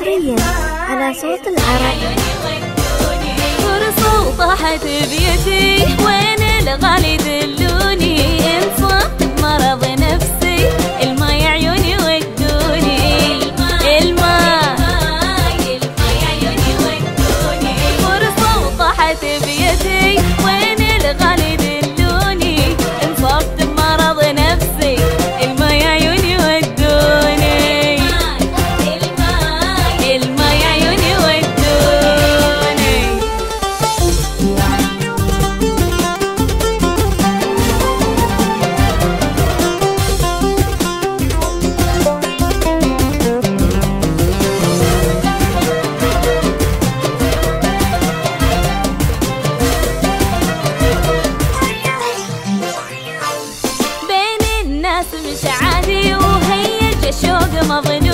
حصريا على صوت العرب. فرصة وطاحت بيدي، وين الغالي دلوني، انصبت بمرض نفسي، الماء يا عيوني ودوني، الماء يا عيوني ودوني. فرصة وطاحت بيدي، وين الغالي دلوني، انصبت بمرض نفسي، الماء يا عيوني ودوني، الماء يا عيوني ودوني. مش عادي وهيج الشوق مظنون.